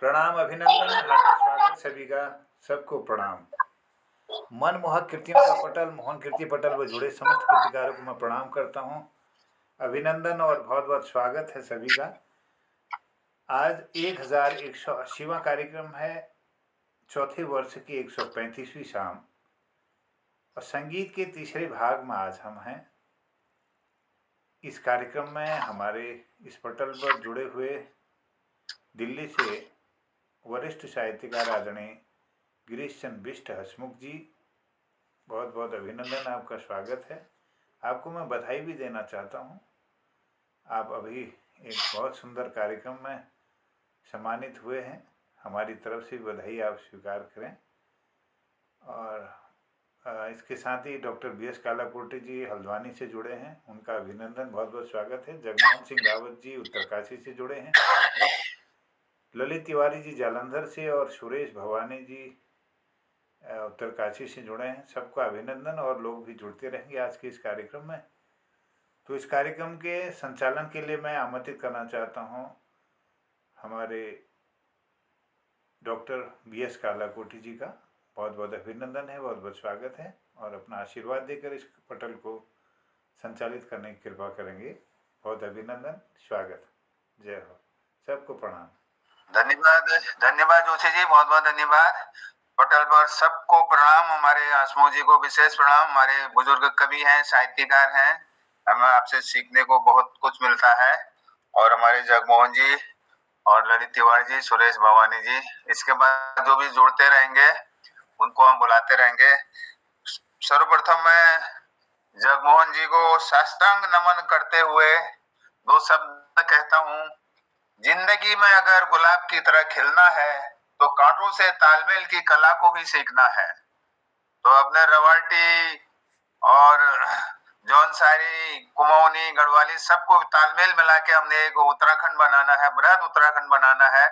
प्रणाम, अभिनंदन, हार्दिक स्वागत सभी का। सबको प्रणाम। मनमोहक कृतियों का पटल, मोहन कीर्ति पटल व जुड़े समस्त कृतिकारों को मैं प्रणाम करता हूँ। अभिनंदन और बहुत बहुत स्वागत है सभी का। आज 1180वां कार्यक्रम है, चौथे वर्ष की 135वीं शाम, और संगीत के तीसरे भाग में आज हम हैं। इस कार्यक्रम में हमारे इस पटल पर जुड़े हुए दिल्ली से वरिष्ठ साहित्यकार आदरणीय गिरीश चंद्र बिष्ट हसमुख जी, बहुत बहुत अभिनंदन, आपका स्वागत है। आपको मैं बधाई भी देना चाहता हूँ। आप अभी एक बहुत सुंदर कार्यक्रम में सम्मानित हुए हैं। हमारी तरफ से बधाई आप स्वीकार करें। और इसके साथ ही डॉक्टर बी.एस. कालाकोटी जी हल्द्वानी से जुड़े हैं, उनका अभिनंदन, बहुत बहुत स्वागत है। जगमोहन सिंह रावत जी उत्तरकाशी से जुड़े हैं। ललित तिवारी जी जालंधर से और सुरेश भवानी जी उत्तरकाशी से जुड़े हैं। सबका अभिनंदन, और लोग भी जुड़ते रहेंगे आज के इस कार्यक्रम में। तो इस कार्यक्रम के संचालन के लिए मैं आमंत्रित करना चाहता हूँ हमारे डॉक्टर बी.एस. कालाकोटी जी का। बहुत बहुत अभिनंदन है, बहुत बहुत स्वागत है, और अपना आशीर्वाद देकर इस पटल को संचालित करने की कृपा करेंगे। बहुत अभिनंदन, स्वागत, जय हो, सबको प्रणाम। धन्यवाद, धन्यवाद जोशी जी, बहुत बहुत धन्यवाद। पटल पर सबको प्रणाम। हमारे हसमुख जी को विशेष प्रणाम। हमारे बुजुर्ग कवि हैं, साहित्यकार हैं, हमें आपसे सीखने को बहुत कुछ मिलता है। और हमारे जगमोहन जी और ललित तिवारी जी, सुरेश भवानी जी, इसके बाद जो भी जुड़ते रहेंगे उनको हम बुलाते रहेंगे। सर्वप्रथम मैं जगमोहन जी को साष्टांग नमन करते हुए दो शब्द कहता हूँ। जिंदगी में अगर गुलाब की तरह खिलना है तो कांटों से तालमेल की कला को भी सीखना है। तो अपने रवाल्टी और जौनसारी, कुमाऊनी, गढ़वाली सबको तालमेल मिला के हमने एक उत्तराखंड बनाना है, बृहद उत्तराखंड बनाना है।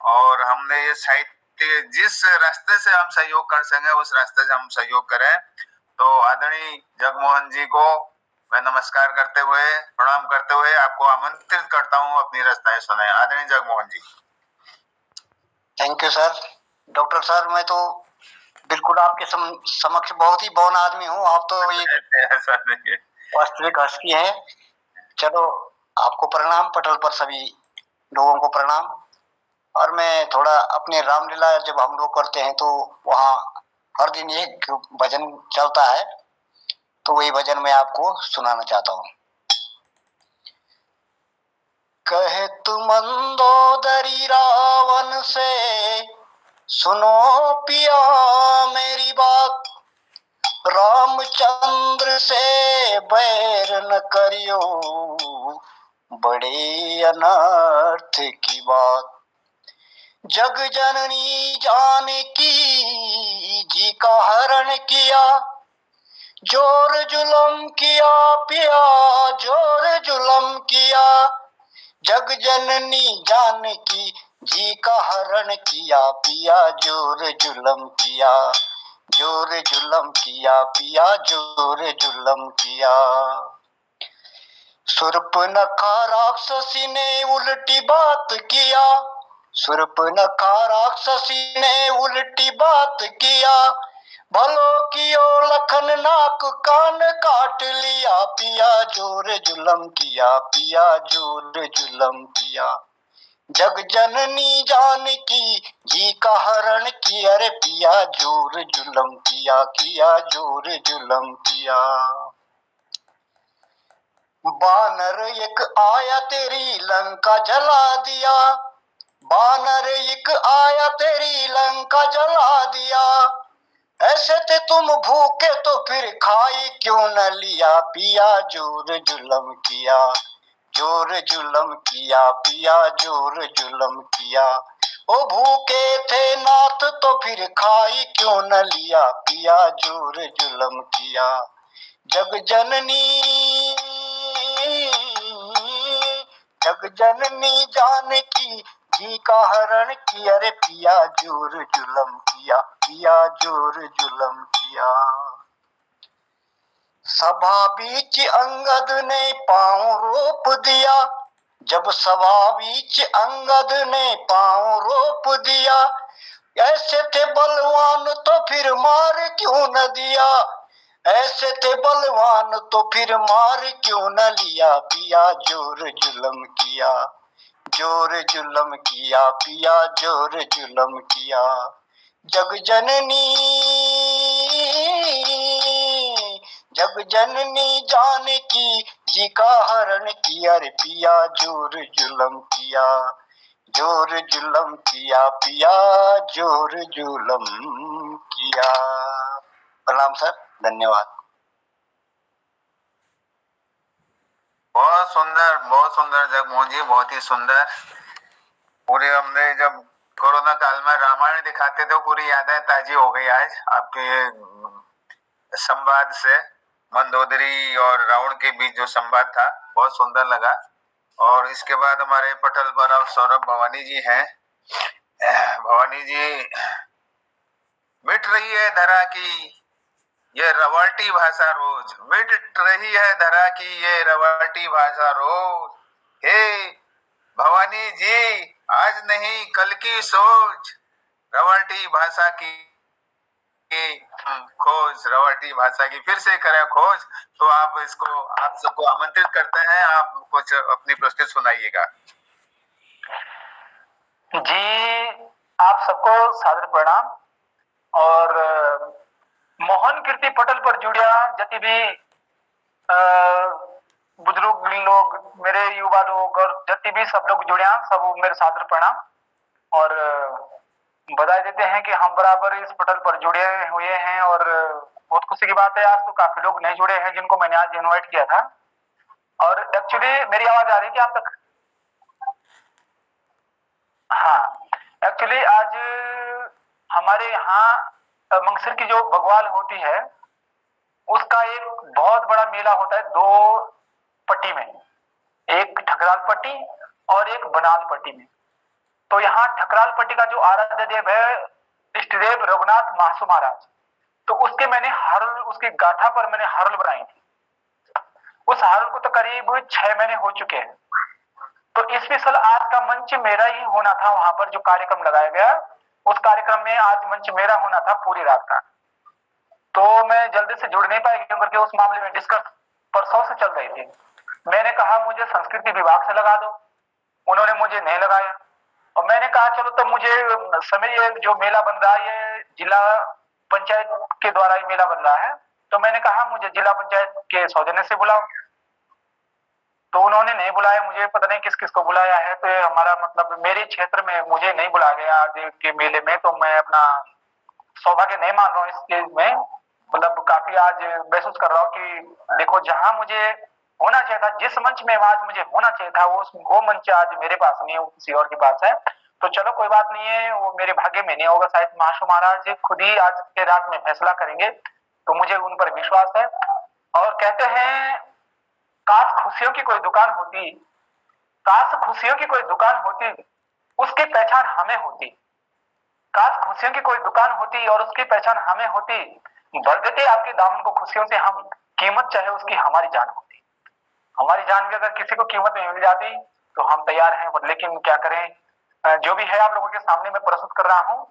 और हमने ये साहित्य जिस रास्ते से हम सहयोग कर सकें उस रास्ते से हम सहयोग करें। तो आदरणीय जगमोहन जी को मैं नमस्कार करते हुए, प्रणाम करते हुए आपको आमंत्रित करता हूँ अपनी रचनाएं सुनाएं। आदरणीय Jagmohan ji. Thank you sir. Doctor sir, मैं तो बिल्कुल आपके समक्ष बहुत ही बौन आदमी हूँ। आप तो एक वास्तविक हस्ती हैं। चलो, आपको प्रणाम, पटल पर सभी लोगों को प्रणाम। और मैं थोड़ा अपने रामलीला जब हम लोग करते हैं तो वहाँ हर दिन एक भजन चलता है, तो वही भजन मैं आपको सुनाना चाहता हूँ। कहे तु मंदोदरी रावण से, सुनो पिया मेरी बात, रामचंद्र से बैर न करियो, बड़े अनर्थ की बात। जग जननी जानकी जी का हरण किया, जोर जुलम किया पिया, जोर जुलम किया। जग जननी जानकी जी का हरण किया पिया, जोर जुलम किया, जोर जुलम किया पिया, जोर जुलम किया। शूर्पणखा राक्षसी ने उल्टी बात किया, शूर्पणखा राक्षसी ने उल्टी बात किया। भलो कियो लखन नाक कान काट लिया पिया, जोर जुलम किया पिया, जोर जुलम किया। जग जननी जानकी जी का हरण किया रे पिया, जोर जुलम किया, किया जोर जुलम किया। बानर एक आया तेरी लंका जला दिया, बानर एक आया तेरी लंका जला दिया। ऐसे थे तुम भूखे तो फिर खाई क्यों न लिया पिया, जोर जुलम किया, जोर जुलम किया पिया, जोर जुलम किया। ओ भूखे थे नाथ तो फिर खाई क्यों न लिया पिया, जोर जुलम किया। जग जननी, जग जननी जानकी जी का हरण किया रे पिया, जोर जुलम किया पिया, जोर जुलम किया। सभा बीच अंगद ने पांव रोप दिया, जब सभा बीच अंगद ने पांव रोप दिया, ऐसे थे बलवान तो फिर मार क्यों न दिया, ऐसे थे बलवान तो फिर मार क्यों न लिया, पिया जोर जुल्म किया, जोर जुल्म किया, पिया जोर जुल्म किया। जग जननी, जग जननी जानकी जी का हरण किया रे, पिया जोर जुल्म किया, जोर जुल्म किया, पिया जोर जुल्म किया। प्रणाम सर, धन्यवाद। बहुत सुंदर जगमोहन जी, बहुत ही सुंदर। पूरे हमने जब कोरोना काल में रामायण दिखाते थे पूरी यादें ताजी हो गई आज आपके संवाद से। मंदोदरी और रावण के बीच जो संवाद था बहुत सुंदर लगा। और इसके बाद हमारे पटल पर सौरभ भवानी जी हैं। भवानी जी, मिट रही है धरा की ये रवाटी भाषा रोज, मिट रही है धरा की ये रवाटी भाषा रोज। हे भवानी जी, आज नहीं कल की सोच, रवाटी भाषा की खोज, रवाटी भाषा की फिर से करें खोज। तो आप सबको आमंत्रित करते हैं, आप कुछ अपनी प्रस्तुति सुनाइएगा। जी, आप सबको सादर प्रणाम। और मोहन कीर्ति पटल पर जुड़िया जति भी बुजुर्ग लोग, मेरे युवा लोग और जति भी सब लोग जुड़िया, सब मेरे सादर प्रणाम। और बधाई देते हैं कि हम बराबर इस पटल पर जुड़े हुए हैं। और बहुत खुशी की बात है, आज तो काफी लोग नहीं जुड़े हैं जिनको मैंने आज इनवाइट किया था। और एक्चुअली मेरी आवाज आ रही है क्या आप तक? हाँ, एक्चुअली आज हमारे यहाँ मंगसर की जो बगवाल होती है उसका एक बहुत बड़ा मेला होता है, दो पट्टी में, एक ठकराल पट्टी और एक बनाल पट्टी में। तो यहाँ ठकराल पट्टी का जो आराध्य देव है इष्ट देव रघुनाथ महासु महाराज, तो उसके मैंने हरल, उसकी गाथा पर मैंने हरल बनाई थी। उस हरल को तो करीब 6 महीने हो चुके हैं। तो स्पेशल आज का मंच मेरा ही होना था, वहां पर जो कार्यक्रम लगाया गया उस कार्यक्रम में आज मंच मेरा होना था पूरी रात का। तो मैं जल्दी से जुड़ नहीं पाई क्योंकि उस मामले में डिस्कस परसों से चल रही थी। मैंने कहा मुझे संस्कृति विभाग से लगा दो, उन्होंने मुझे नहीं लगाया। और मैंने कहा चलो तो मुझे समय, ये जो मेला बन रहा है ये जिला पंचायत के द्वारा ही मेला बन रहा है, तो मैंने कहा मुझे जिला पंचायत के सौजन्य से बुलाओ। तो उन्होंने नहीं बुलाया, मुझे पता नहीं किस किस को बुलाया है। तो हमारा मतलब मेरे क्षेत्र में मुझे नहीं बुलाया गया आज के मेले में, तो मैं अपना सौभाग्य नहीं मान रहा हूँ इस चीज में। मतलब काफी आज महसूस कर रहा हूँ कि देखो जहां मुझे होना चाहिए था, जिस मंच में आज मुझे होना चाहिए था, वो मंच आज मेरे पास नहीं है, वो किसी और के पास है। तो चलो कोई बात नहीं है, वो मेरे भाग्य में नहीं होगा, शायद महाशु महाराज खुद ही आज के रात में फैसला करेंगे। तो मुझे उन पर विश्वास है। और कहते हैं काश खुशियों की कोई दुकान होती, काश खुशियों की कोई दुकान होती, उसकी पहचान हमें होती। काश खुशियों की कोई दुकान होती और उसकी पहचान हमें होती, भर देते आपके दामन को खुशियों से हम, कीमत चाहे उसकी हमारी जान होती। हमारी जान भी अगर किसी को कीमत में मिल जाती तो हम तैयार हैं, लेकिन क्या करें, जो भी है आप लोगों के सामने मैं प्रस्तुत कर रहा हूं।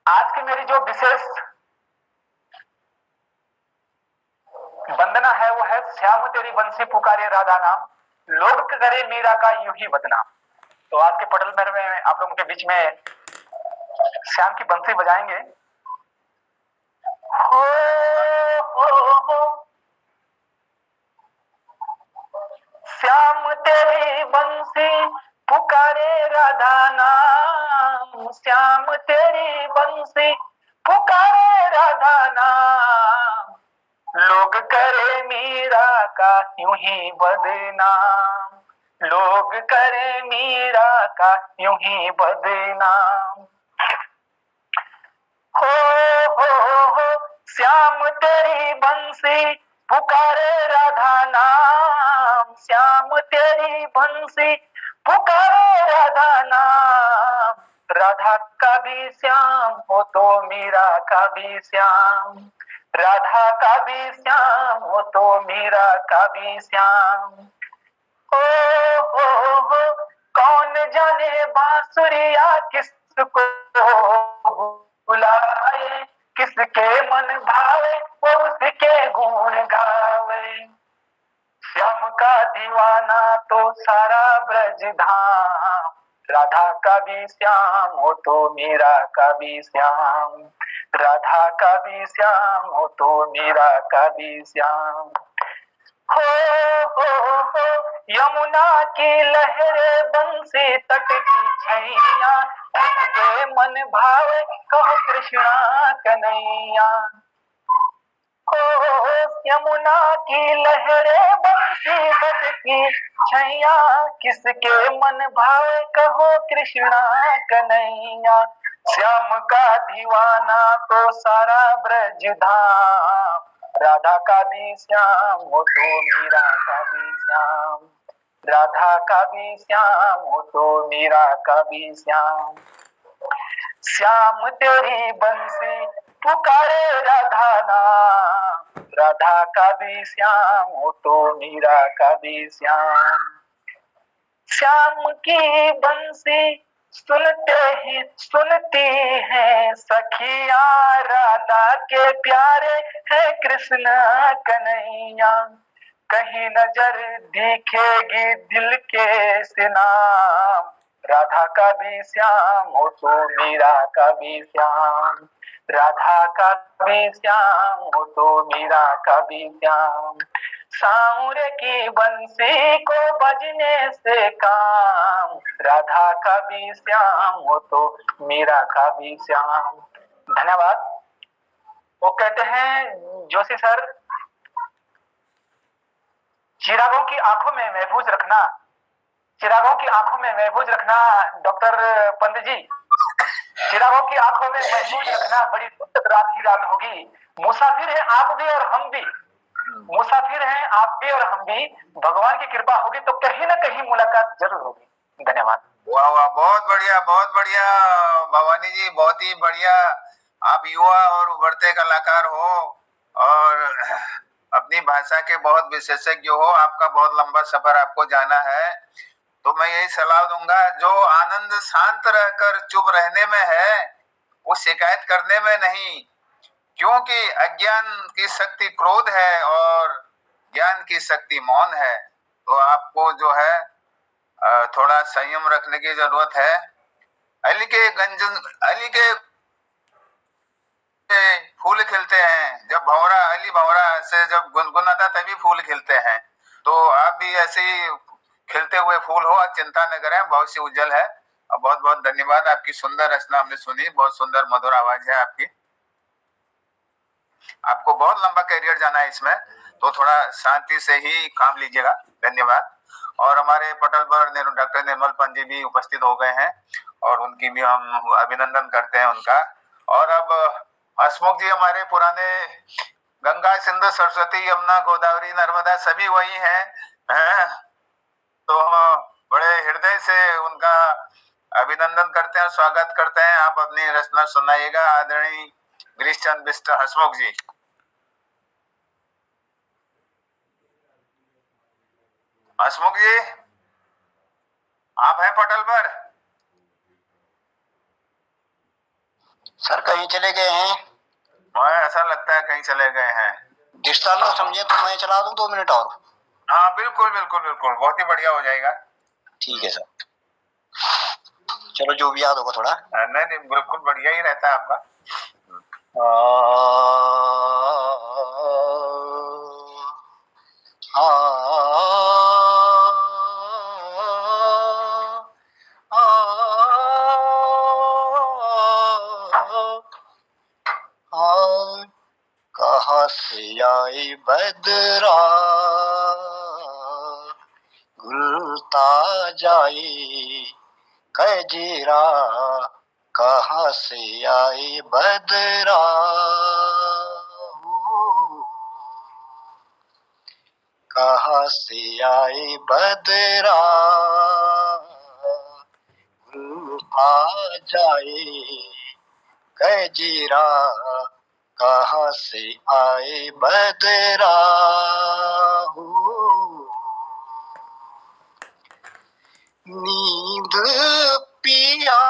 आज की मेरी जो विशेष वंदना है वो है, श्याम तेरी बंसी पुकारे राधा नाम, लोग करे मीरा का यूं ही बदनाम। तो आज के पटल मेरे में आप लोगों के बीच में श्याम की बंसी बजाएंगे। हो, हो, श्याम तेरी बंसी पुकारे राधा नाम, श्याम तेरी बंसी पुकारे राधा नाम, लोग करे मीरा का यूं ही बदनाम, लोग करे मीरा का यूं ही बदनाम। हो, श्याम तेरी बंसी पुकारे राधा नाम, श्याम तेरी बंसी पुकारे राधा नाम। राधा का भी श्याम हो तो मीरा का भी श्याम, राधा का भी श्याम हो तो मीरा का भी श्याम। हो कौन जाने बांसुरिया किसको बुलाए, किसके मन भावे वो उसके गुण गावे। श्याम का दीवाना तो सारा ब्रज धाम, राधा का भी श्याम हो तो मीरा का भी श्याम, राधा का भी श्याम हो तो मीरा का भी श्याम। हो यमुना की लहरे बंसी तट की छैया, किसके मन भावे कहो कृष्णा कन्हैया। हो यमुना की लहरे बंसी तट की छैया, किसके मन भावे कहो कृष्णा कन्हैया। श्याम का दीवाना तो सारा ब्रज धाम, राधा का भी श्याम हो तो मीरा का भी श्याम, राधा का भी श्याम हो तो मीरा का भी श्याम। श्याम तेरी बंसी पुकारे राधा नाम, राधा का भी श्याम हो तो मीरा का भी श्याम। श्याम की बंसी सुनती है सखिया, राधा के प्यारे है कृष्ण कन्हैया। कहीं नजर दिखेगी दिल के सिनाम, राधा का भी श्याम हो तो मीरा का भी श्याम, राधा का भी श्याम हो तो मीरा का भी श्याम। साउर की बंसी को बजने से काम, राधा का भी श्याम हो तो मीरा का भी श्याम। धन्यवाद। वो कहते हैं जोशी सर, चिरागों की आंखों में महफूज रखना, चिरागों की आंखों में महफूज रखना। डॉक्टर पंत जी, चिरागों की आंखों में महफूज रखना, बड़ी रात ही रात होगी। मुसाफिर है आप भी और हम भी, मुसाफिर हैं आप भी और हम भी, भगवान की कृपा होगी तो कहीं ना कहीं मुलाकात जरूर होगी। धन्यवाद। वाह वाह, बहुत बढ़िया भवानी जी, बहुत ही बढ़िया। आप युवा और उभरते कलाकार हो और अपनी भाषा के बहुत विशेषज्ञ हो, आपका बहुत लंबा सफर आपको जाना है। तो मैं यही सलाह दूंगा, जो आनंद शांत रहकर चुप रहने में है वो शिकायत करने में नहीं, क्योंकि अज्ञान की शक्ति क्रोध है और ज्ञान की शक्ति मौन है। तो आपको जो है थोड़ा संयम रखने की जरूरत है। अली के फूल खिलते हैं, जब भंवरा अली भंवरा से जब गुनगुनाता तभी फूल खिलते हैं। तो आप भी ऐसे ही खिलते हुए फूल हो, चिंता न करें, बहुत सी उज्जवल है। और बहुत बहुत धन्यवाद, आपकी सुंदर रचना हमने सुनी, बहुत सुंदर मधुर आवाज है आपकी। आपको बहुत लंबा करियर जाना है इसमें, तो थोड़ा शांति से ही काम लीजिएगा। धन्यवाद। और हमारे पटल पर डॉक्टर निर्मल पंत जी भी उपस्थित हो गए हैं और उनकी भी हम अभिनंदन करते हैं उनका। और अब हसमुख जी हमारे पुराने गंगा सिंधु सरस्वती यमुना गोदावरी नर्मदा सभी वही हैं, तो हम बड़े हृदय से उनका अभिनंदन करते हैं और स्वागत करते हैं। आप अपनी रचना सुनाइएगा आदरणीय गिरीश चंद्र बिष्ट हसमुख जी। हसमुख जी, आप हैं पटल पर? सर कहीं चले गए हैं? मुझे ऐसा लगता है कहीं चले गए हैं। डिस्टर्ब ना समझे तो मैं चला दूं 2 मिनट और। हाँ बिल्कुल बिल्कुल बिल्कुल, बहुत ही बढ़िया हो जाएगा। ठीक है सर, चलो जो भी याद होगा थोड़ा। नहीं नहीं, बिल्कुल बढ़िया ही रहता है आपका। कहाँ से आई बदरा घुलता जाए कजरा, कहाँ से आई बदरा कहाँ से आए बदरा आ जाए गजरा, कहाँ से आए बदरा हो। नींद पिया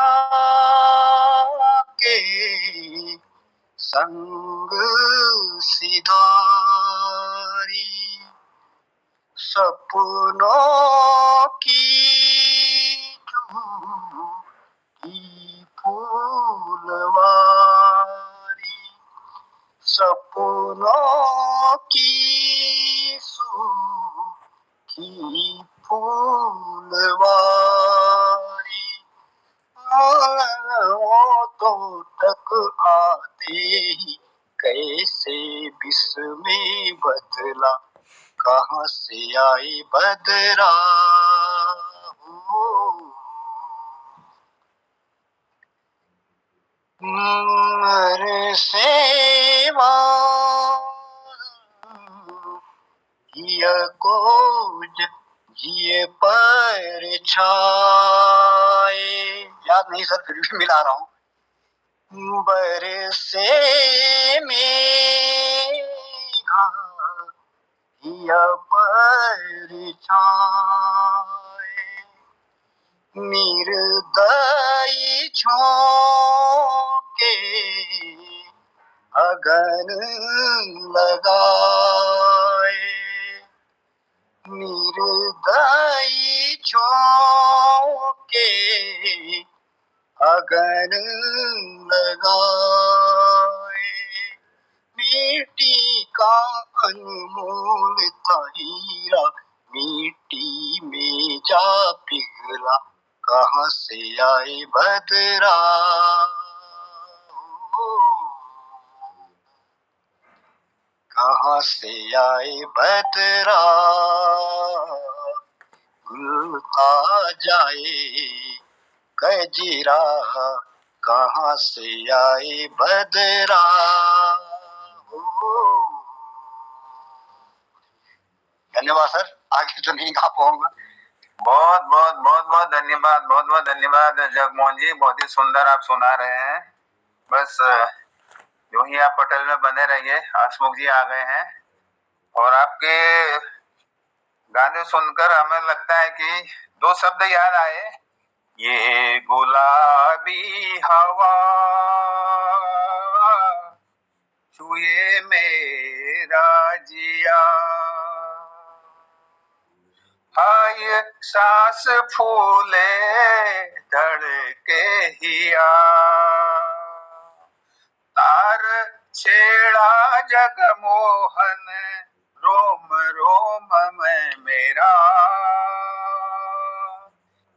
के संग सिधारी, सपनों की की फूलवारी, सपनों की सूखी फूलवारी, तो तक आते ही कैसे बिस्मे बदला, कहाँ से आई बदरा हो। सेवा को जिए पर छाए, याद नहीं सर फिर भी मिला रहा हूँ। बरसे मेघा पर छाए, निर्दयी झोंके अगन लगाए, निर्दयी झोंके अगन लगाए, मिट्टी का अनमोल था हीरा मिट्टी में जा पिघला, कहाँ से आए बदरा हो। कहाँ से आए बदरा गुलता जाए गजरा, कहाँ से आए बदरा हो। धन्यवाद सर, आगे तो नहीं गा पाऊंगा। बहुत बहुत बहुत बहुत धन्यवाद, बहुत बहुत धन्यवाद जगमोहन जी, बहुत ही सुंदर आप सुना रहे हैं। बस यूं ही आप पटल में बने रहिए। हसमुख जी आ गए हैं और आपके गाने सुनकर हमें लगता है कि दो शब्द याद आए, ये गुलाबी हवा छुए मेरा जिया, हाय सांस फूले धड़के हिया, तार छेड़ा जगमोहन रोम रोम में मेरा,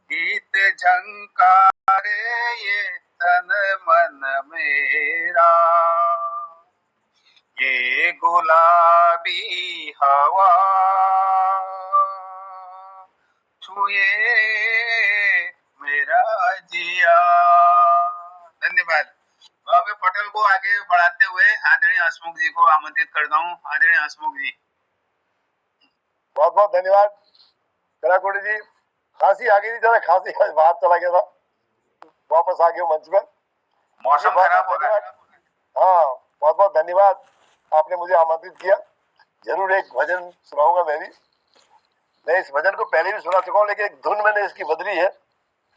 गीत झंकारे ये तन मन मेरा, ये गुलाबी हवा छुए मेरा जिया। धन्यवाद। अब पटल को आगे बढ़ाते हुए आदरणीय हसमुख जी को आमंत्रित करता हूँ। आदरणीय हसमुख जी, बहुत बहुत धन्यवाद कलाकोटी जी। खांसी आ गई थी, जरा खांसी बाहर चला गया था, वापस आ गया मंच पर। मौसम खराब हो रहा है। हाँ, बहुत बहुत धन्यवाद, आपने मुझे आमंत्रित किया। जरूर एक भजन सुनाऊंगा मैं भी। मैं इस भजन को पहले भी सुना चुका हूँ, लेकिन एक धुन मैंने इसकी बदली है,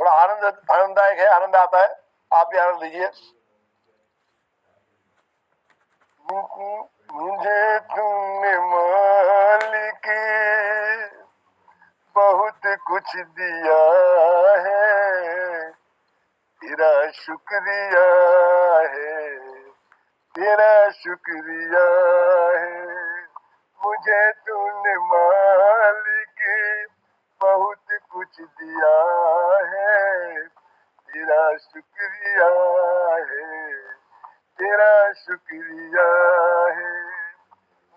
थोड़ा आनंददायक है, आनंद आता है। आप भी आनंद लीजिए। मुझे तुमने मालिक बहुत कुछ दिया है, तेरा शुक्रिया है, तेरा शुक्रिया है। मुझे तूने मालिक बहुत कुछ दिया है, तेरा शुक्रिया है, तेरा शुक्रिया है।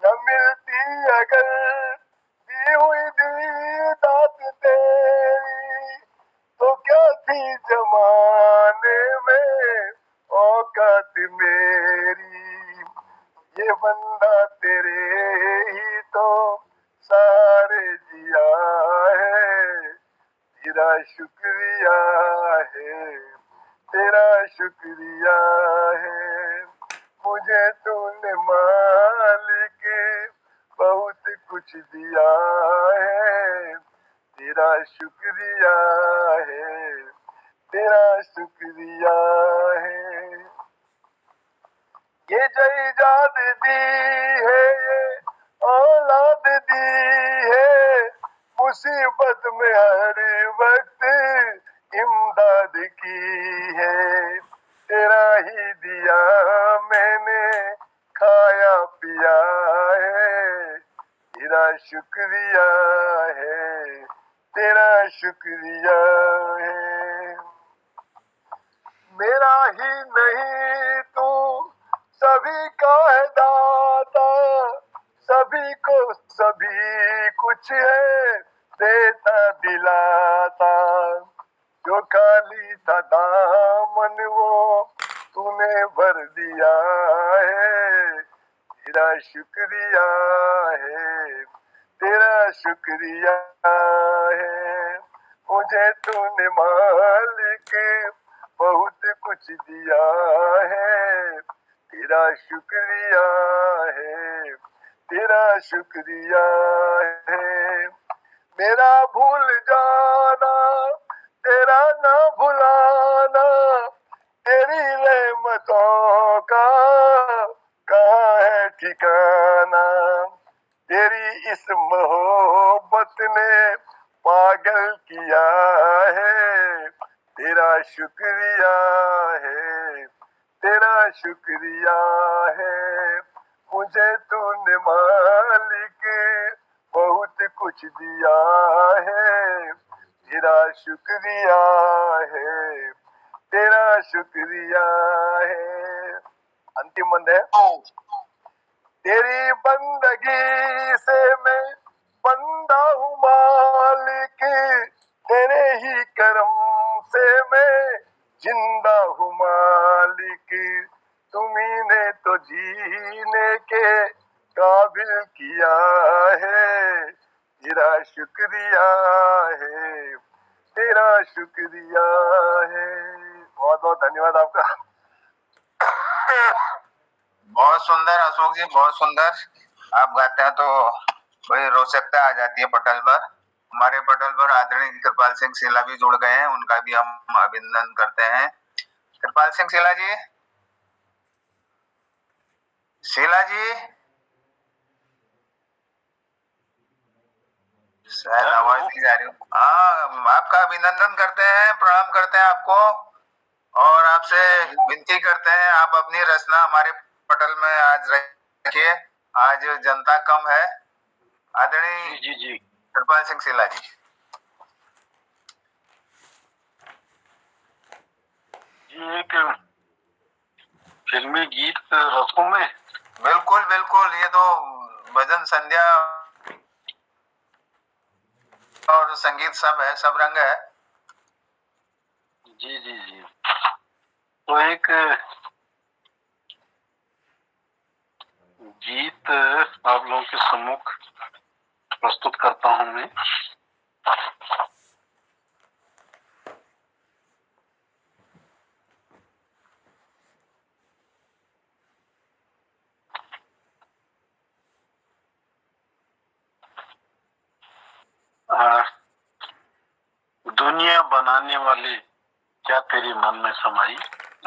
न मिलती अगर दी हुई दी दात तेरी, तो क्या थी जमाने में औकात मेरी। ये बंदा तेरे ही तो सारे तेरा शुक्रिया है, तेरा शुक्रिया है, मुझे तूने मालिक बहुत कुछ दिया है, तेरा शुक्रिया है, तेरा शुक्रिया है। ये जायदाद दी है, ये औलाद दी है, मुसीबत में हर वक्त इमदाद की है, तेरा ही दिया मैंने खाया पिया है, तेरा शुक्रिया है, तेरा शुक्रिया है। मेरा ही नहीं तू सभी का है दाता, सभी को सभी कुछ है देता दिलाता, जो खाली था दामन वो तूने भर दिया है, तेरा शुक्रिया है, तेरा शुक्रिया है, मुझे तूने मालिक बहुत कुछ दिया है, तेरा शुक्रिया है, तेरा शुक्रिया है। मेरा भूल जाना तेरा ना भुलाना, तेरी रहमतों का कहाँ है ठिकाना, तेरी इस मोहब्बत ने पागल किया है, तेरा शुक्रिया है, तेरा शुक्रिया है, मुझे तूने मालिक बहुत कुछ दिया है, तेरा शुक्रिया है, तेरा शुक्रिया है। अंतिम बंद है। तेरी बंदगी से मैं बंदा हूँ मालिक, तेरे ही करम से मैं जिंदा हूँ मालिक, तुम्ही ने तो जीने के काबिल किया है, तेरा शुक्रिया है, तेरा शुक्रिया है। बहुत बहुत धन्यवाद आपका। बहुत सुंदर अशोक जी, बहुत सुंदर। आप गाते हैं तो बड़ी रोचकता आ जाती है पटल पर। हमारे पटल पर आदरणीय कृपाल सिंह सिला भी जुड़ गए हैं, उनका भी हम अभिनंदन करते हैं। कृपाल सिंह सिला जी, शीला जी, शायद आवाज नहीं जा रही। हाँ, आपका अभिनंदन करते हैं, प्रणाम करते हैं आपको, और आपसे विनती करते हैं आप अपनी रचना हमारे पटल में आज रखिए। आज जनता कम है। आदरणीय जी जी कृपाल सिंह सिला जी। जी, एक फिल्मी गीत रखूं मैं? बिल्कुल बिल्कुल, ये तो भजन संध्या और संगीत सब है, सब रंग है। जी जी जी, तो एक गीत आप लोगों के सम्मुख प्रस्तुत करता हूं मैं। दुनिया बनाने वाले क्या तेरे मन में समाई,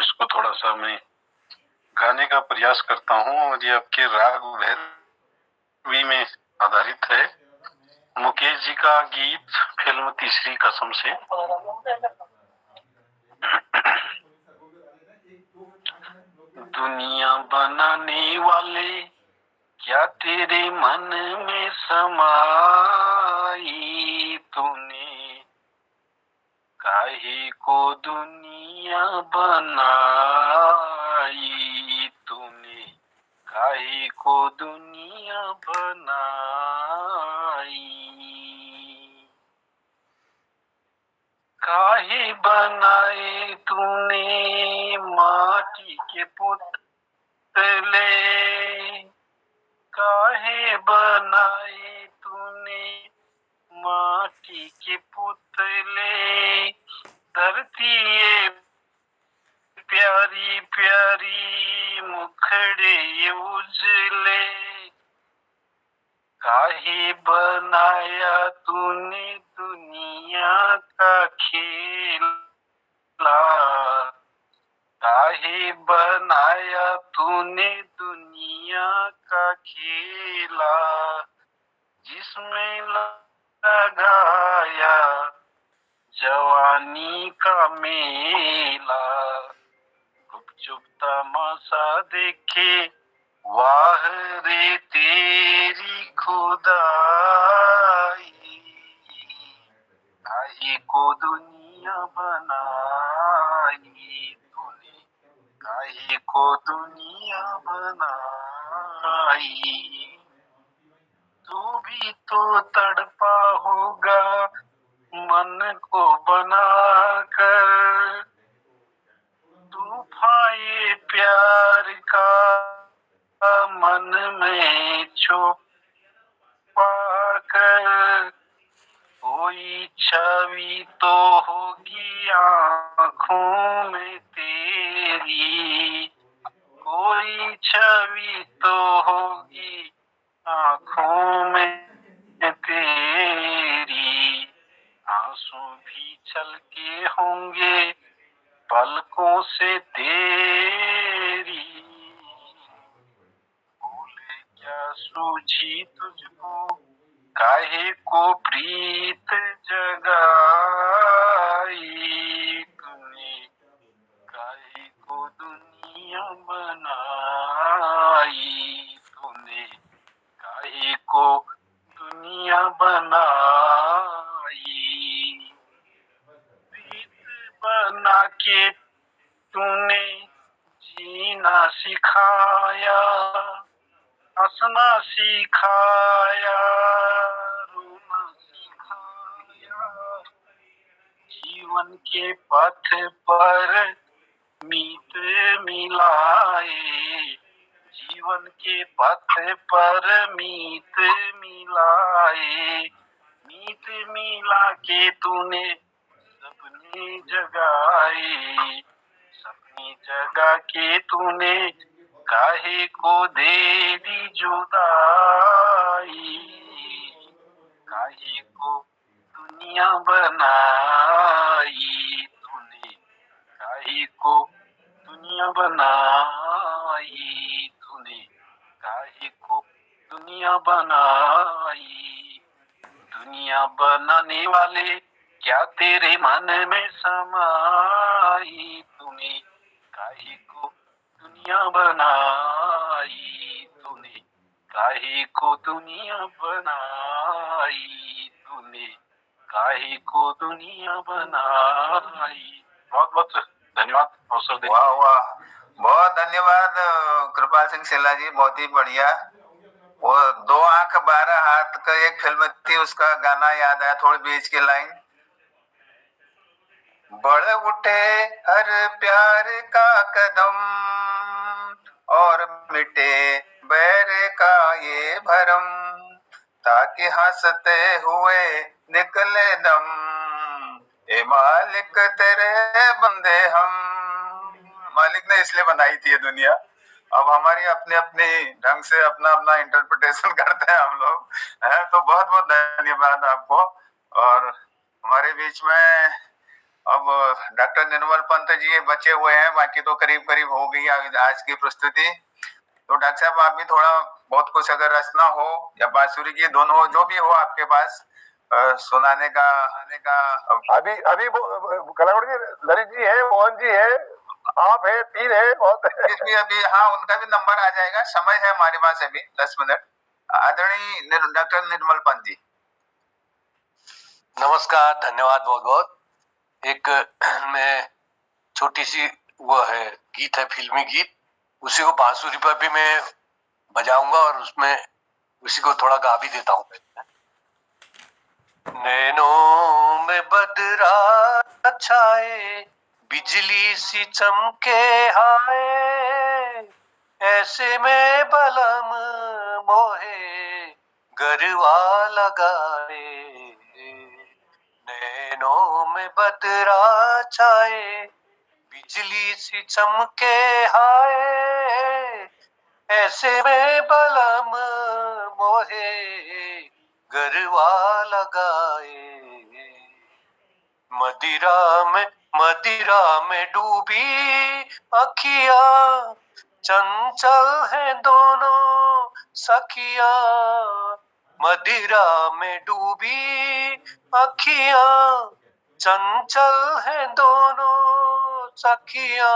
इसको थोड़ा सा मैं गाने का प्रयास करता हूँ, और ये आपके राग भैरवी में आधारित है। मुकेश जी का गीत, फिल्म तीसरी कसम से। दुनिया बनाने वाले क्या तेरे मन में समाई, तूने काहे को दुनिया बनाई, तूने काहे को दुनिया बनाई, काहे बनाए तूने माटी के पुतले, काहे बनाए तूने माटी माटी के पुतले, धरती ये प्यारी प्यारी मुखड़े ये उजले, काहे बनाया तूने दुनिया का खेला, काहे बनाया तूने दुनिया का खेला, जिसमें लगाया जवानी का मेला, गुपचुप तमाशा देखे वाह रे तेरी खुदाई, काहे को दुनिया बनाई तूने, काहे को दुनिया बनाई, तू भी तो तड़पा होगा मन को बनाकर, तूफान प्यार का मन में छुपा कर, कोई छवि तो होगी आँखों में तेरी, कोई छवि तो होगी आँखों में तेरी, आंसू भी छलके होंगे पलकों से तेरी, भूले क्या सूझी तुझको, काहे को प्रीत जगाई तूने, काहे को दुनिया बनाई तूने, काहे को दुनिया बनाई, प्रीत बना के तूने जीना सिखाया, हंसना सिखाया, रोना सिखाया, जीवन के पथ पर मीत मिलाए, जीवन के पथ पर मीत मिलाए, मीत मिला के तूने सपने जगाए, सपने जगा के तूने काहे को दे दी जुदाई, काहे को दुनिया बनाई तूने, काहे को दुनिया बनाई तूने, काहे को दुनिया बनाई, दुनिया बनाने वाले क्या तेरे मन में समाई तूने, काहे को दुनिया बनाई तूने, काहे को दुनिया बनाई तूने, काहे को दुनिया बनाई। बहुत बहुत धन्यवाद अवसर देने। वाह वाह, बहुत धन्यवाद कृपाल सिंह सेला जी, बहुत ही बढ़िया। वो 2 आंख 12 हाथ का एक फिल्म थी, उसका गाना याद आया थोड़ी बीच की लाइन, बढ़ उठे हर प्यार का कदम और मिटे बैर का ये भरम, ताकि हंसते हुए निकले दम, ए मालिक तेरे बंदे हम। मालिक ने इसलिए बनाई थी ये दुनिया, अब हमारी अपने अपने ढंग से अपना अपना इंटरप्रिटेशन करते हैं हम लोग, है। तो बहुत बहुत धन्यवाद आपको। और हमारे बीच में अब डॉक्टर निर्मल पंत जी बचे हुए हैं, बाकी तो करीब करीब हो गई आज की प्रस्तुति। तो डॉक्टर साहब आप भी थोड़ा बहुत कुछ अगर रचना हो या बांसुरी की दोनों हो, जो भी हो आपके पास सुनाने का अभी अभी कलाकार जी ललित जी है, मोहन जी है, आप है, 3 है, बहुत है। अभी हाँ, उनका भी नंबर आ जाएगा, समय है हमारे पास अभी 10 मिनट। आदरणीय डॉक्टर निर्मल पंत जी। नमस्कार, धन्यवाद बहुत बहुत। एक मैं छोटी सी वो है गीत है, फिल्मी गीत, उसी को बांसुरी पर भी मैं बजाऊंगा और उसमें उसी को थोड़ा गा भी देता हूँ। नैनों में बदरा छाए, बिजली सी चमके हाय, ऐसे में बलम मोहे गरवा लगाए, में बदरा छाए, बिजली सी चमके हाय, ऐसे में बलम मोहे गरवा लगाए। मदिरा में डूबी अखिया, चंचल है दोनों सखिया। मदिरा में डूबी अखिया, चंचल है दोनों सखिया।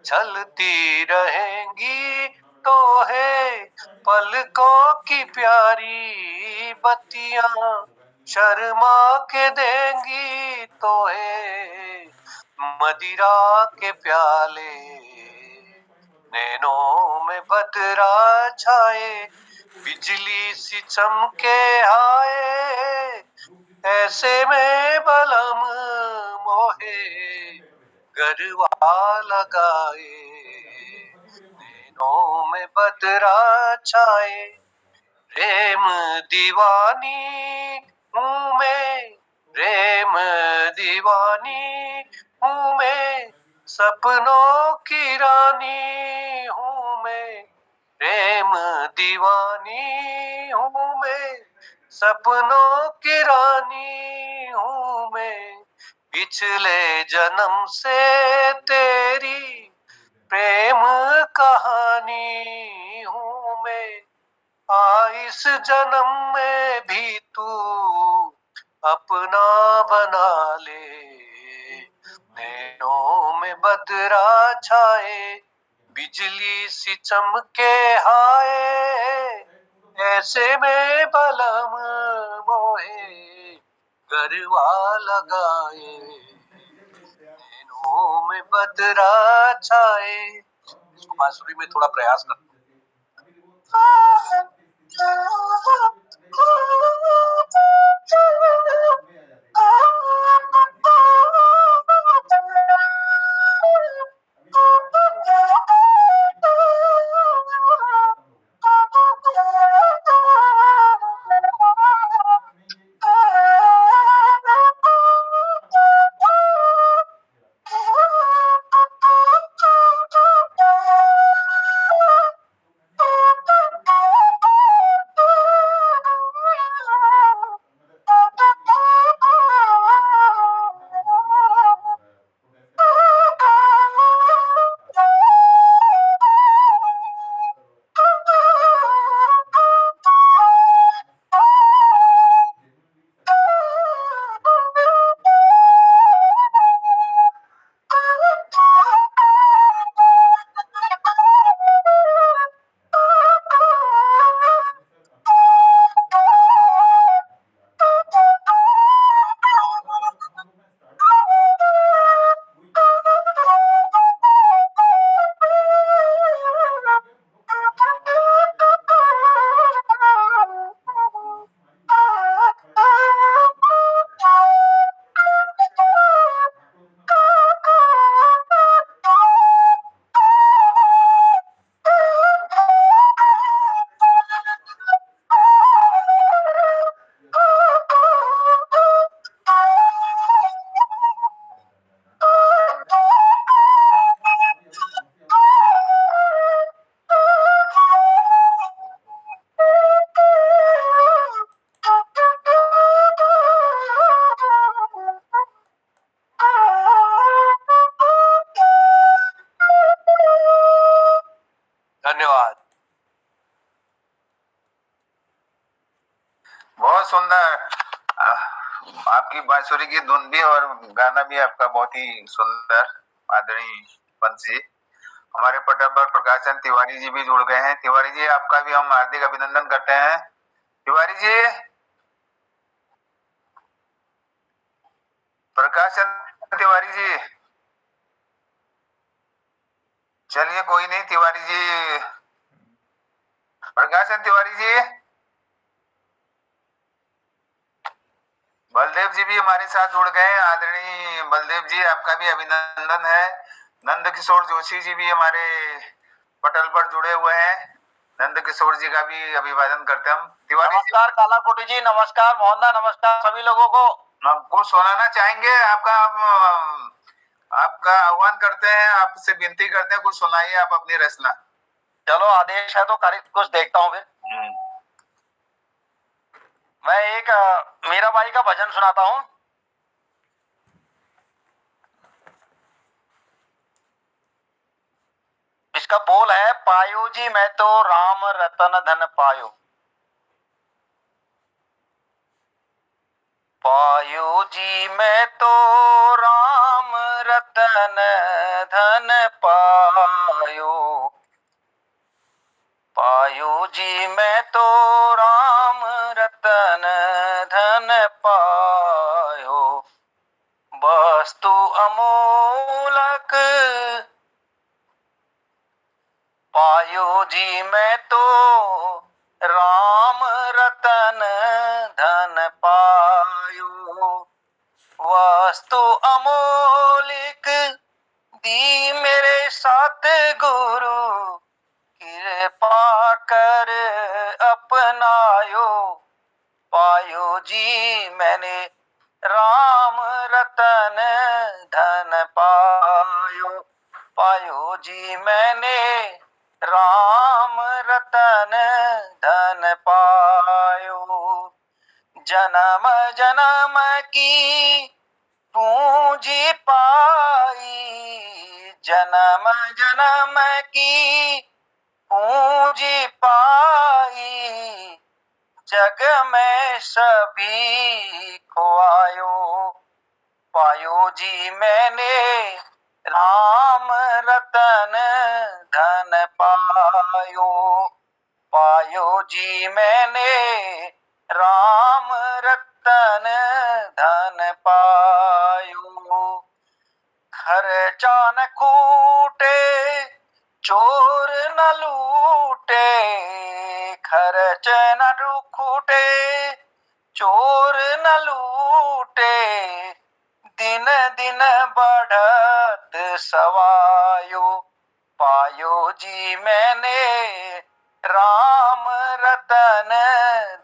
चलती रहेंगी तो है पलकों की प्यारी बत्तियां, शर्मा के देंगी तो है मदिरा के प्याले। नैनों में बदरा छाए, बिजली सी चमके आए, ऐसे में बलम मोहे गरवा लगाए। नैनों में बदरा छाए, प्रेम दीवानी हूँ मैं, प्रेम दीवानी हूँ मैं, सपनों की रानी हूँ मैं। प्रेम दीवानी हूँ मैं, सपनों की रानी हूँ मैं। पिछले जन्म से तेरी प्रेम कहानी हूँ मैं। इस जन्म में भी तू अपना बना ले। नैनों में बदरा छाए, बिजली सी चमके हाय, ऐसे में बलम मोहे गरवा लगाए। नैनों में बदरा छाए। इसको बांसुरी में थोड़ा प्रयास करता हूँ। धन्यवाद। बहुत सुंदर। आपकी बांसुरी की धुन भी और गाना भी आपका बहुत ही सुंदर। आदरणीय पंत जी, हमारे पटल पर प्रकाश चंद तिवारी जी भी जुड़ गए हैं। तिवारी जी, आपका भी हम हार्दिक अभिनंदन करते हैं। तिवारी जी, प्रकाश चंद तिवारी जी, चलिए कोई नहीं। तिवारी जी, प्रकाश चंद तिवारी जी, बलदेव जी भी हमारे साथ जुड़ गए। आदरणीय बलदेव जी, आपका भी अभिनंदन है। नंद किशोर जोशी जी भी हमारे पटल पर जुड़े हुए हैं। नंद किशोर जी का भी अभिवादन करते हम। तिवारी नमस्कार कालाकोटी जी, नमस्कार मोहनदा, नमस्कार सभी लोगों को। कुछ सुनाना चाहेंगे? आपका आह्वान करते हैं, आपसे विनती करते हैं, कुछ सुनाइए आप अपनी रचना। चलो आदेश है तो कुछ देखता हूँ फिर। मैं एक मीराबाई का भजन सुनाता हूँ। इसका बोल है, पायो जी मैं तो राम रतन धन पायो, पायो जी मैं तो राम रतन धन पायो, पायो जी मैं तो राम रतन धन पायो, वस्तु अमोलक पायो जी मैं तो राम रतन धन पायो, वस्तु अमोलिक दी मेरे साथ गुरु, कृपा कर अपनायो, पायो जी मैंने राम रतन धन पायो, पायो जी मैंने राम रतन धन पायो, जन्म जन्म की पूंजी पाई, जन्म जन्म की पूंजी पाई, जग में सभी खोआयो, पायो जी मैंने राम रतन धन पायो, पायो जी मैंने राम रतन धन पायो, खर्चा न खूटे चोर न लूटे, खर्च न खूटे चोर न लूटे, दिन दिन बढ़त सवायो, पायो जी मैंने राम रतन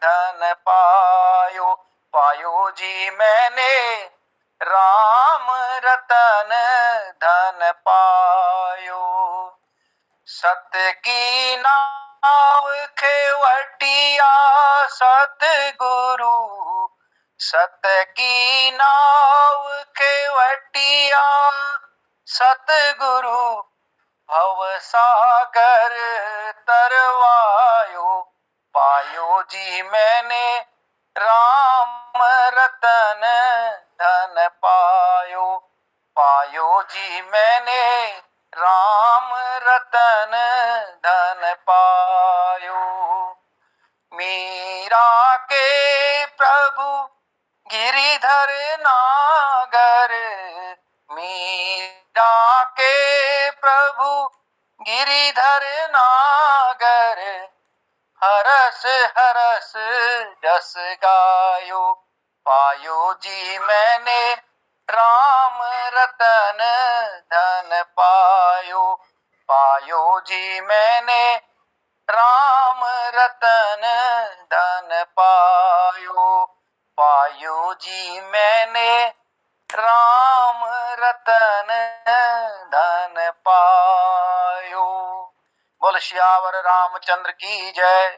धन पायो, पायो जी मैंने राम रतन धन पायो, सत्य की नाव खेवटिया सतगुरु, सत्य की नाव खेवटिया सतगुरु, भव सागर तरवायो, पायो जी मैंने राम रतन धन पायो, पायो जी मैंने राम रतन धन पायो, मीरा के प्रभु गिरिधर नागर, मीरा के प्रभु गिरिधर नागर, हरस हरस जस गायो, पायो जी मैंने राम रतन धन पायो, पायो जी मैंने राम रतन धन पायो, पायो जी मैंने राम रतन धन पायो। बोल श्यावर रामचंद्र की जय।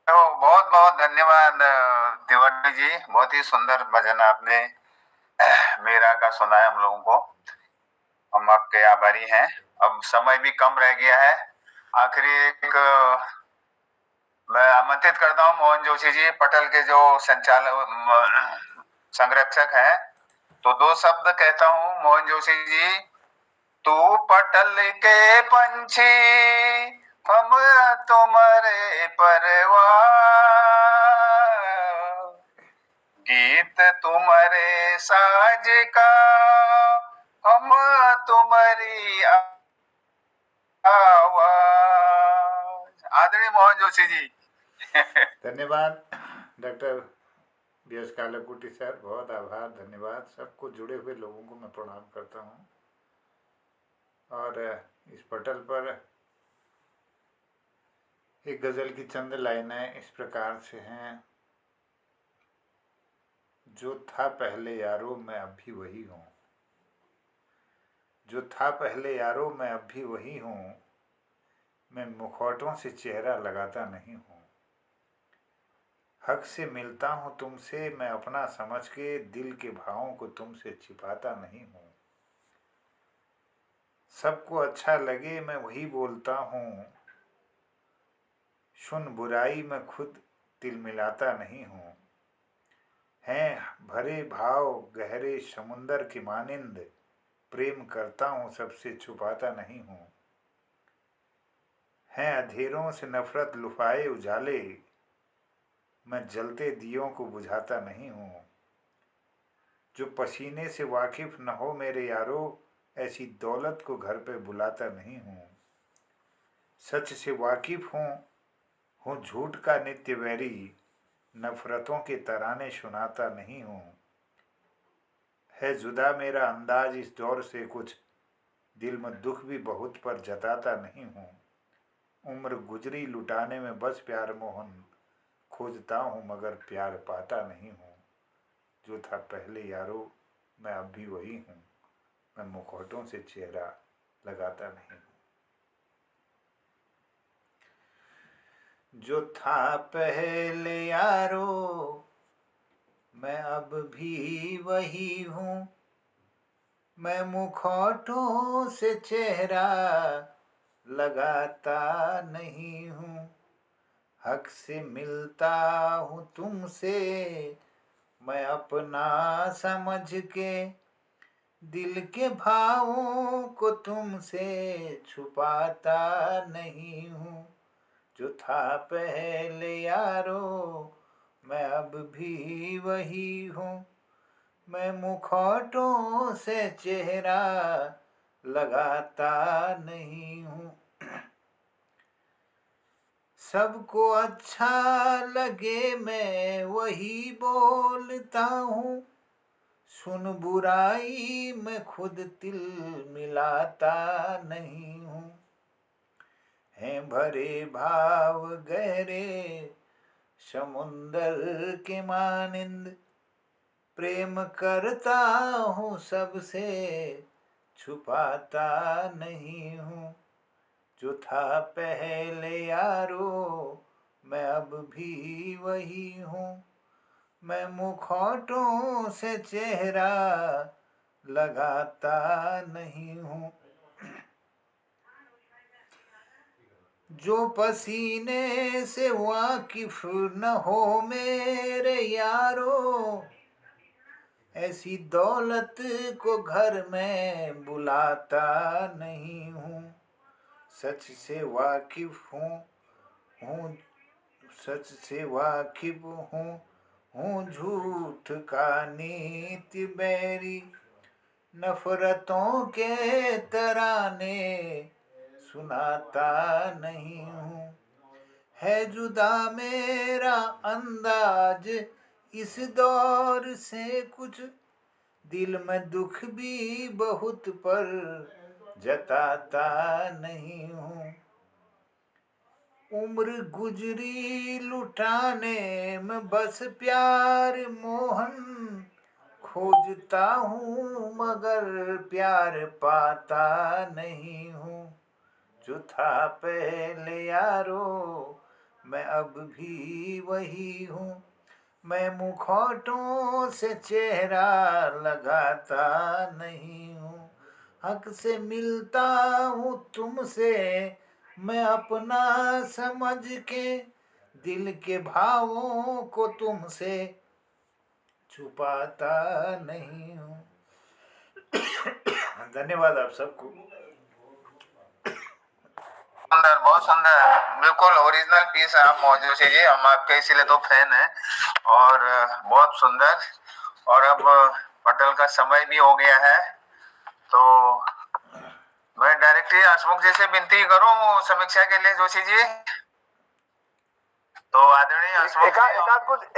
तो बहुत बहुत धन्यवाद तिवारी जी, बहुत ही सुंदर भजन आपने मेरा का सुनाया हम लोगों को, हम आपके आभारी हैं। अब समय भी कम रह गया है, आखिरी एक मैं आमंत्रित करता हूँ मोहन जोशी जी, पटल के जो संरक्षक हैं, तो दो शब्द कहता हूँ। मोहन जोशी जी, तू पटल के पंछी हम तुम्हारे परवाह, गीत तुम्हारे साज का हम तुम्हारी आवाज। आदरणीय मोहन जोशी जी। धन्यवाद डॉक्टर बी.एस. कालाकुटी सर, बहुत आभार, धन्यवाद। सबको जुड़े हुए लोगों को मैं प्रणाम करता हूँ। और इस पटल पर एक गज़ल की चंद लाइनें इस प्रकार से हैं। जो था पहले यारो मैं अब भी वही हूँ, जो था पहले यारो मैं अब भी वही हूँ, मैं मुखौटों से चेहरा लगाता नहीं हूँ। हक से मिलता हूँ तुमसे मैं अपना समझ के, दिल के भावों को तुमसे छिपाता नहीं हूँ। सबको अच्छा लगे मैं वही बोलता हूँ, सुन बुराई मैं खुद तिल मिलाता नहीं हूँ। हैं भरे भाव गहरे समुंदर के मानिंद, प्रेम करता हूँ सबसे छुपाता नहीं हूँ। हैं अंधेरों से नफरत लुफाए उजाले, मैं जलते दियों को बुझाता नहीं हूँ। जो पसीने से वाकिफ न हो मेरे यारो, ऐसी दौलत को घर पे बुलाता नहीं हूँ। सच से वाकिफ हूँ झूठ का नित्य वैरी, नफरतों के तराने सुनाता नहीं हूँ। है जुदा मेरा अंदाज इस दौर से कुछ, दिल में दुख भी बहुत पर जताता नहीं हूँ। उम्र गुजरी लुटाने में बस प्यार मोहन, खोजता हूँ मगर प्यार पाता नहीं हूँ। जो था पहले यारो मैं अब भी वही हूँ, मैं मुखौटों से चेहरा लगाता नहीं हूँ। जो था पहले यारो मैं अब भी वही हूँ, मैं मुखौटों से चेहरा लगाता नहीं हूँ। हक से मिलता हूँ तुमसे मैं अपना समझ के, दिल के भावों को तुमसे छुपाता नहीं हूँ। जो था पहले यारो मैं अब भी वही हूँ, मैं मुखौटों से चेहरा लगाता नहीं हूँ। सबको अच्छा लगे मैं वही बोलता हूँ, सुन बुराई मैं खुद तिल मिलाता नहीं हूँ। हैं भरे भाव गहरे समुंदर के मानिंद, प्रेम करता हूँ सबसे छुपाता नहीं हूँ। जो था पहले यारो मैं अब भी वही हूँ, मैं मुखौटों से चेहरा लगाता नहीं हूँ। जो पसीने से वाकिफ न हो मेरे यारो, ऐसी दौलत को घर में बुलाता नहीं हूँ। सच से वाकिफ हूँ सच से वाकिफ हूँ झूठ का नीति बैरी, नफरतों के तराने सुनाता नहीं हूँ। है जुदा मेरा अंदाज इस दौर से कुछ, दिल में दुख भी बहुत पर जताता नहीं हूँ। उम्र गुजरी लुटाने में बस प्यार मोहन, खोजता हूँ मगर प्यार पाता नहीं हूँ। जो था पहले यारो मैं अब भी वही हूँ, मैं मुखौटों से चेहरा लगाता नहीं हूँ। हक से मिलता हूँ तुमसे मैं अपना समझ के, दिल के भावों को तुमसे छुपाता नहीं हूँ। धन्यवाद आप सबको। सुंदर, बहुत सुंदर, बिल्कुल ओरिजिनल पीस है आप मौजूद जी, हम आपके इसीलिए तो फैन हैं। और बहुत सुंदर। और अब पटल का समय भी हो गया है, तो मैं डायरेक्टली हसमुख जी से विनती करूं समीक्षा के लिए जोशी जी। तो आदरणीय हसमुख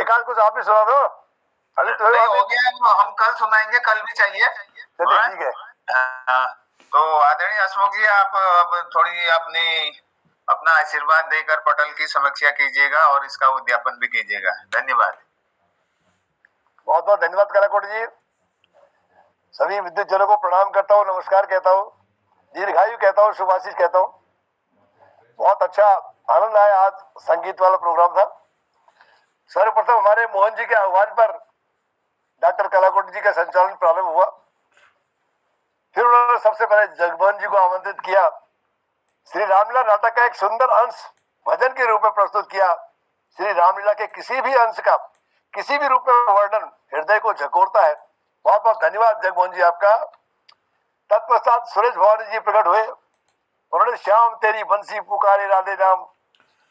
एकाध कुछ आप भी सुना दो। अभी तो नहीं हो गया, हम कल सुनाएंगे, कल भी चाहिए। चलिए ठीक है। तो आदरणीय हसमुख जी आप अब थोड़ी अपना आशीर्वाद देकर पटल की समीक्षा कीजिएगा और इसका उद्यापन भी कीजिएगा। धन्यवाद। बहुत बहुत धन्यवाद कलाकोटी जी। सभी विद्युत जनों को प्रणाम करता हूँ, नमस्कार कहता हूँ, दीर्घायु कहता हूँ, शुभाशीष कहता हूँ। बहुत अच्छा आनंद आया, आज संगीत वाला प्रोग्राम था। सर्वप्रथम हमारे मोहन जी के आह्वान पर डॉक्टर कलाकोटी जी का संचालन प्रारंभ हुआ। फिर उन्होंने सबसे पहले जगमोहन जी को आमंत्रित किया। श्री रामलीला नाटक का एक सुंदर अंश भजन के रूप में प्रस्तुत किया। श्री रामलीला के किसी भी अंश का किसी भी रूप में वर्णन हृदय को झकोरता है। बहुत बहुत धन्यवाद जगमोहन जी आपका। तत्पश्चात सुरेश भवानी जी प्रकट हुए। उन्होंने श्याम तेरी बंसी पुकारे राधे राम,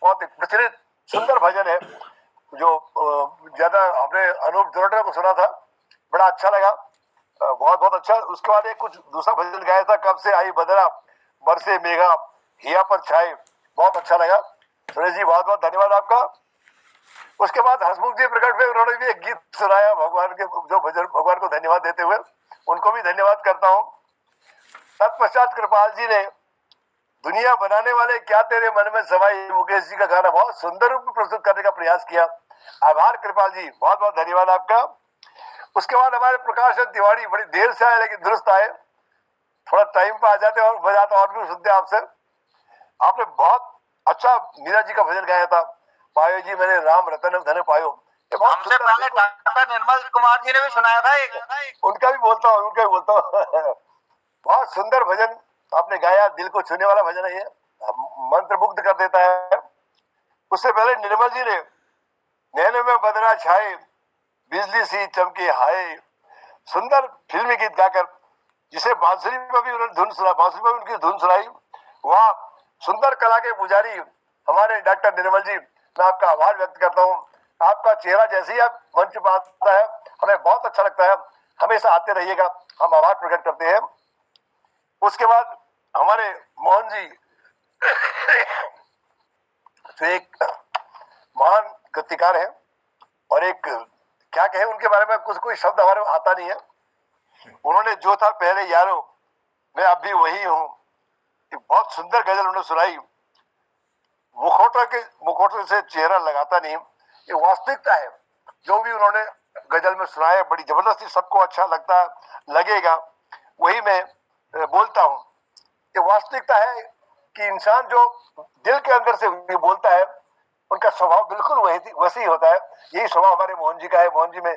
बहुत एक प्रचलित सुंदर भजन है जो ज्यादा हमने अनूप जोरडा को सुना था, बड़ा अच्छा लगा, बहुत बहुत अच्छा। उसके बाद एक कुछ दूसरा भजन गाया था, कब से आई बदरा बरसे मेघा हिया पर छाए, बहुत अच्छा लगा। सुरेश जी बहुत बहुत धन्यवाद आपका। उसके बाद हसमुख जी प्रकट हुए, उन्होंने भी एक गीत सुनाया भगवान के, जो भजन भगवान को धन्यवाद देते हुए, उनको भी धन्यवाद करता हूँ। तत्पश्चात कृपाल जी ने दुनिया बनाने वाले क्या तेरे मन में समाई मुकेश जी का गाना बहुत सुंदर रूप में प्रस्तुत करने का प्रयास किया। आभार कृपाल जी, बहुत बहुत धन्यवाद आपका। उसके बाद हमारे प्रकाशन तिवारी बड़ी देर से आए लेकिन दुरुस्त आए, थोड़ा टाइम पर आ जाते और बजाते और भी सुनते आपसे। आपने बहुत अच्छा मीरा जी का भजन गाया था, पायो जी मैंने राम रतन धन पायो। हमसे पहले डॉक्टर निर्मल कुमार जी ने भी सुनाया था एक, उनका भी बोलता हूँ बहुत सुंदर भजन आपने गाया, दिल को छूने वाला भजन है ये, मंत्र मुग्ध कर देता है। उससे पहले निर्मल जी ने नैनों में बदरा छाए बिजली सी चमके हाय, सुंदर फिल्मी गीत गाकर, जिसे बांसुरी पर भी उन्होंने धुन सुना, बांसुरी पर उनकी धुन सुनाई। वह सुंदर कला के पुजारी हमारे डॉक्टर निर्मल जी, मैं आपका आभार व्यक्त करता हूँ। आपका चेहरा जैसे ही आप मंच पर आता है हमें बहुत अच्छा लगता है, हमेशा आते रहिएगा, हम आभार प्रकट करते हैं। उसके बाद हमारे मोहन जी जो एक महान कृतिकार है और एक क्या कहे उनके बारे में, कुछ कोई शब्द हमारे आता नहीं है। उन्होंने जो था पहले यारो मैं अब भी वही हूँ, बहुत सुंदर गजल उन्होंने सुनाई। मुखौटे से चेहरा लगाता नहीं, ये वास्तविकता है। जो भी उन्होंने गजल में सुनाया बड़ी जबरदस्ती, सबको अच्छा लगता लगेगा, वही मैं बोलता हूँ। ये वास्तविकता है कि इंसान जो दिल के अंदर से ये बोलता है उनका स्वभाव बिल्कुल वैसे ही होता है। यही स्वभाव हमारे मोहन जी का है। मोहन जी में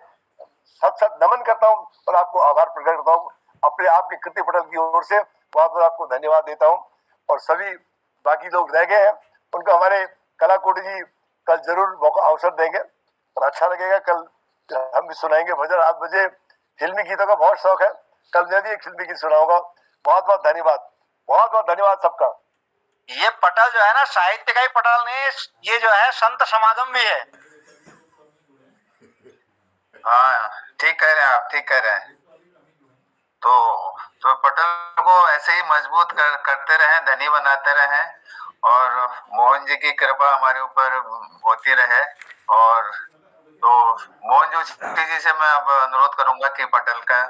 सत सत नमन करता हूँ और आपको आभार प्रकट करता हूँ अपने आपके कृति पटल की ओर से, बहुत बहुत आपको धन्यवाद देता हूँ। और सभी बाकी लोग रह गए हैं उनको हमारे कलाकोटी जी कल जरूर मौका अवसर देंगे और अच्छा लगेगा। कल हम भी सुनाएंगे भजन 8 बजे। फिल्मी गीतों का बहुत शौक है, कल मैं भी एक फिल्मी गीत सुनाऊंगा। बहुत बहुत धन्यवाद, बहुत बहुत धन्यवाद सबका। ये पटल जो है ना साहित्य का ही पटल नहीं, ये जो है संत समागम भी है। हाँ ठीक कह रहे हैं आप, ठीक कह रहे हैं। तो पटल को ऐसे ही मजबूत करते रहें, धनी बनाते रहें और मोहन जी की कृपा हमारे ऊपर होती रहे। और तो मोहन जी से मैं अब अनुरोध करूंगा कि पटल का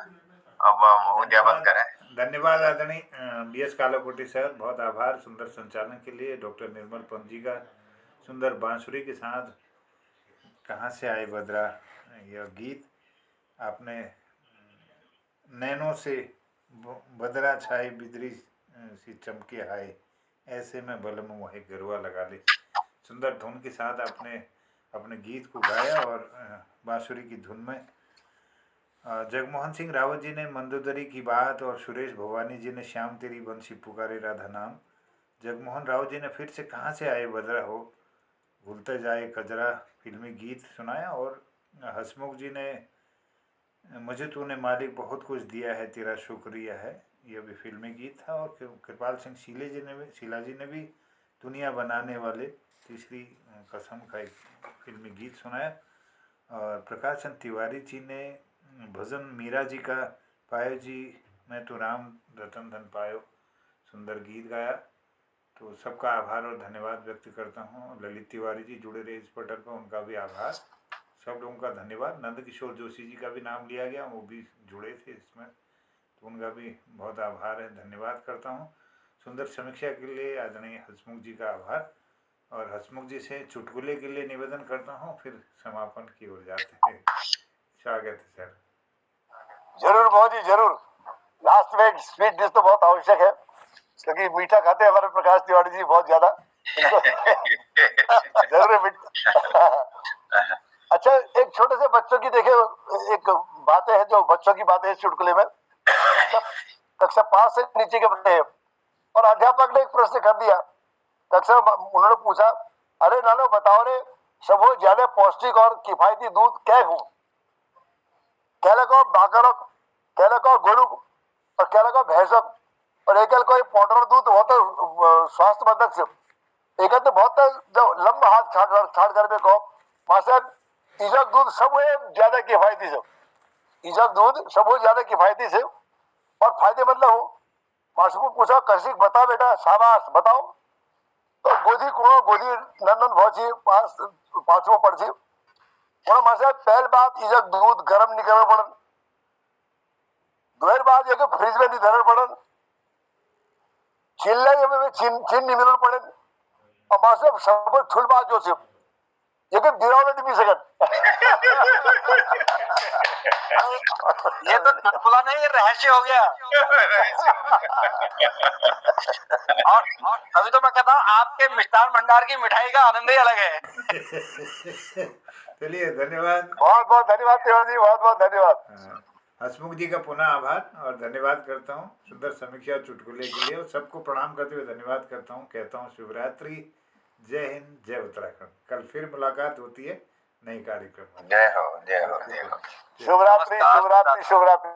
अब उद्यापन करें। धन्यवाद आदरणीय BS कालाकोटी सर, बहुत आभार सुंदर संचालन के लिए। डॉक्टर निर्मल पंत जी का सुंदर बांसुरी के साथ कहाँ से आए बदरा यह गीत आपने, नैनों से बदरा छाए बिदरी सी चमके हाय, ऐसे में बलम वही गरुआ लगा ले, सुंदर धुन के साथ आपने अपने गीत को गाया और बांसुरी की धुन में। जगमोहन सिंह रावत जी ने मंदोदरी की बात और सुरेश भवानी जी ने श्याम तेरी बंसी पुकारे राधा नाम। जगमोहन राव जी ने फिर से कहाँ से आए बदरा हो भूलते जाए कजरा फिल्मी गीत सुनाया। और हसमुख जी ने मुझे तूने मालिक बहुत कुछ दिया है तेरा शुक्रिया है, यह भी फिल्मी गीत था। और कृपाल सिंह शीला जी ने भी दुनिया बनाने वाले तीसरी कसम का एक फिल्मी गीत सुनाया। और प्रकाश चंद तिवारी जी ने भजन मीरा जी का पायो जी मैं तो राम रतन धन पायो, सुंदर गीत गाया। तो सबका आभार और धन्यवाद व्यक्त करता हूँ। ललित तिवारी जी जुड़े रहे इस पटल पर, उनका भी आभार, सब लोगों का धन्यवाद। नंद किशोर जोशी जी का भी नाम लिया गया, वो भी जुड़े थे इसमें, तो उनका भी बहुत आभार है, धन्यवाद करता हूँ। सुंदर समीक्षा के लिए आदरणीय हसमुख जी का आभार। और हसमुख जी से चुटकुले के लिए निवेदन करता हूँ, फिर समापन की ओर जाते हैं। स्वागत है सर। जरूर मोहन जी जरूर। लास्ट में एक स्वीट डिश तो बहुत आवश्यक है, क्योंकि मीठा खाते हैं हमारे प्रकाश तिवारी जी बहुत ज्यादा। जरूर मीठा। अच्छा, एक छोटे से बच्चों की देखे एक बातें हैं, जो बच्चों की बातें हैं चुटकुले में। कक्षा 5 से नीचे के बच्चे हैं और अध्यापक ने एक प्रश्न कर दिया। कक्षा उन्होंने पूछा, अरे नानो बताओ रे, सबसे ज्यादा पौष्टिक और किफायती दूध क्या हूँ? कहले को बाकरो, कहले को गोरु और कहले को भैंसक और एक कोई पाउडर दूध होता स्वास्थ्य वर्धक से। एक तो बहुत जो लंबा हाथ छाड़ कर में को मासे इजक दूध सबसे ज्यादा किफायती से, इजक दूध सबसे ज्यादा किफायती से और फायदे मतलब हूँ। मास्टर को पूछा, कशिक बता बेटा, शाबाश बताओ। तो गोदी कुणो गोदी नंदन भौची पांचवो पढ़ी और मासे पहल बात इजक दूध गरम निकलना पड़न, दोहर बात ये फ्रिज में नहीं धरना पड़न, चिल्ले में चिन नहीं मिलना पड़न और मासे सब छुल बात जो से ये कि गिरावट नहीं सकत। ये तो चुटकुला नहीं, ये रहस्य हो गया। और अभी तो मैं कहता हूँ आपके मिष्ठान भंडार की मिठाई का आनंद ही अलग है। चलिए धन्यवाद। बहुत बहुत धन्यवाद तिवारी जी, बहुत बहुत धन्यवाद। हसमुख जी का पुनः आभार और धन्यवाद करता हूँ सुंदर समीक्षा चुटकुले के लिए, और सबको प्रणाम करते हुए धन्यवाद करता हूँ। कहता हूँ शिवरात्रि, जय हिंद, जय उत्तराखंड। कल फिर मुलाकात होती है नई कार्यक्रम में। जय हो जय हो जय हो। शिवरात्रि शिवरात्रि शिवरात्रि।